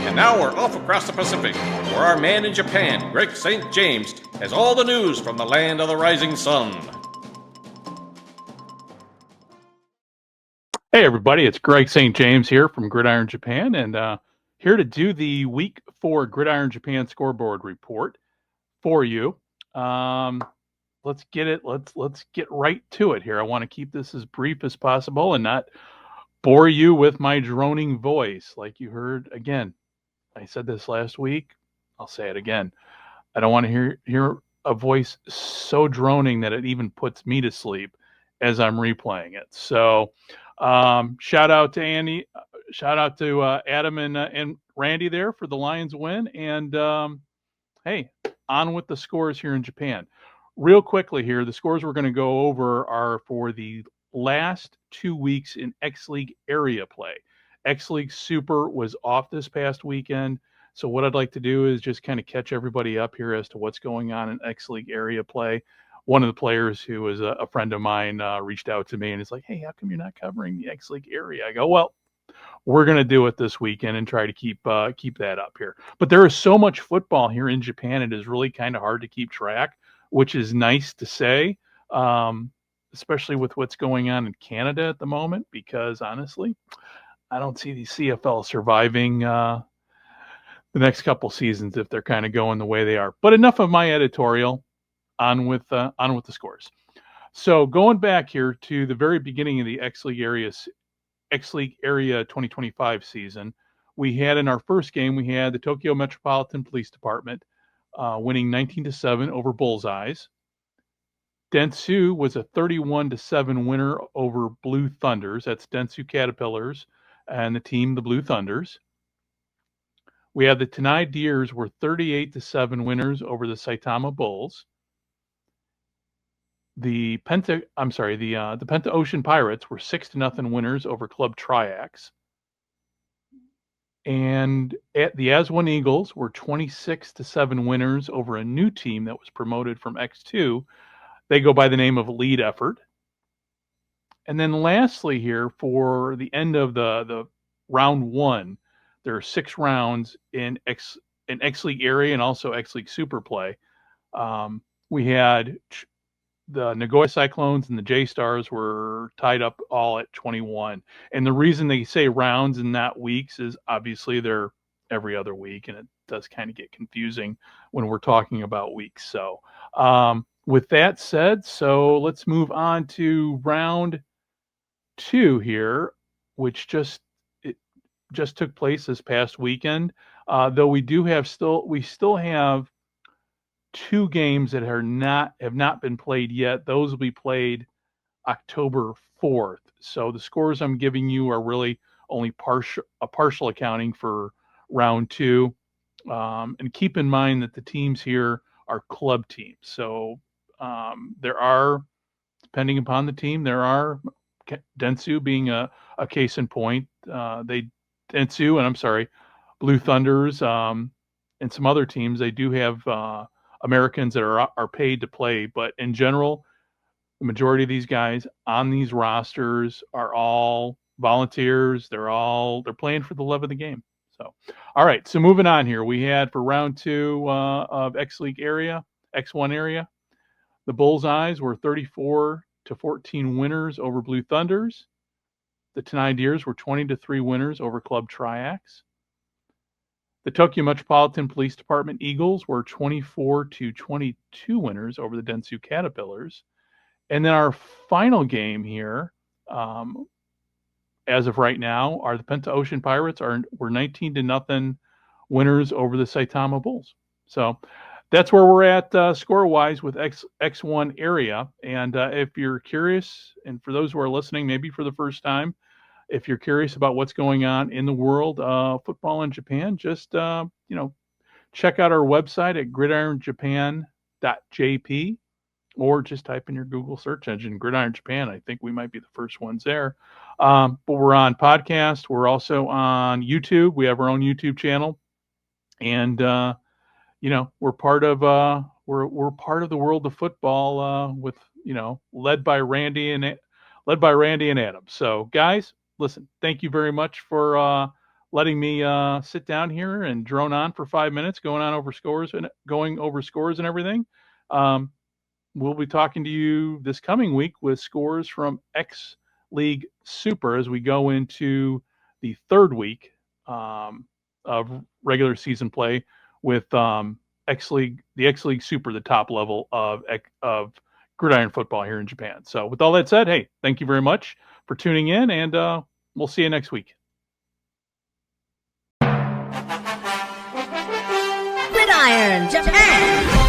And now we're off across the Pacific, where our man in Japan, Greg St. James, has all the news from the land of the rising sun. Hey everybody, it's Greg St. James here from Gridiron Japan, and here to do the Week 4 Gridiron Japan scoreboard report for you. Let's get right to it here. I want to keep this as brief as possible and not bore you with my droning voice. Like you heard again, I said this last week. I'll say it again. I don't want to hear a voice so droning that it even puts me to sleep as I'm replaying it. So, shout out to Andy, shout out to Adam and Randy there for the Lions win. And hey, on with the scores here in Japan. Real quickly here, the scores we're going to go over are for the last 2 weeks in X League area play. X League Super was off this past weekend. So what I'd like to do is just kind of catch everybody up here as to what's going on in X League area play. One of the players who was a friend of mine reached out to me and is like, hey, how come you're not covering the X League area? I go, well, we're going to do it this weekend and try to keep that up here. But there is so much football here in Japan. It is really kind of hard to keep track, which is nice to say, especially with what's going on in Canada at the moment, because honestly, I don't see the CFL surviving the next couple seasons if they're kind of going the way they are. But enough of my editorial. On with the scores. So going back here to the very beginning of the X League Area 2025 season, we had in our first game, we had the Tokyo Metropolitan Police Department winning 19-7 over Bullseyes. Dentsu was a 31-7 winner over Blue Thunders. That's Dentsu Caterpillars and the team, the Blue Thunders. We had the Tenai Deers were 38-7 winners over the Saitama Bulls. The Penta Ocean Pirates were 6-0 winners over Club Triax. And at the As-One Eagles were 26-7 winners over a new team that was promoted from X2. They go by the name of Lead Effort. And then lastly here, for the end of the round 1, there are 6 rounds in X League area and also X League Super play. We had the Nagoya Cyclones and the J Stars were tied up all at 21. And the reason they say rounds and not weeks is obviously they're every other week, and it does kind of get confusing when we're talking about weeks. So with that said, so let's move on to round 2 here, which just took place this past weekend. Though we still have 2 games that have not been played yet. Those will be played October 4th. So the scores I'm giving you are really only partial accounting for round 2. And keep in mind that the teams here are club teams. So there are, depending upon the team, there are Dentsu being a case in point. Blue Thunders and some other teams, they do have Americans that are paid to play, but in general, the majority of these guys on these rosters are all volunteers. They're playing for the love of the game. So, all right. So moving on here, we had for round 2 of X League area, X1 area, the Bullseyes were 34-14 winners over Blue Thunders. The Tenai Deers were 20-3 winners over Club Triax. The Tokyo Metropolitan Police Department Eagles were 24-22 winners over the Dentsu Caterpillars. And then our final game here, as of right now, are the Penta Ocean Pirates were 19-0 winners over the Saitama Bulls. So that's where we're at score-wise with X1 area. And if you're curious, and for those who are listening, maybe for the first time, if you're curious about what's going on in the world of football in Japan, just check out our website at gridironjapan.jp, or just type in your Google search engine Gridiron Japan. I think we might be the first ones there. But we're on podcast. We're also on YouTube. We have our own YouTube channel, and we're part of we're part of the world of football with led by Randy and Adam. So guys, listen, thank you very much for letting me sit down here and drone on for 5 minutes, going over scores and everything. We'll be talking to you this coming week with scores from X League Super as we go into the third week of regular season play with the X League Super, the top level of gridiron football here in Japan. So with all that said, hey, thank you very much for tuning in, and we'll see you next week. Gridiron Japan!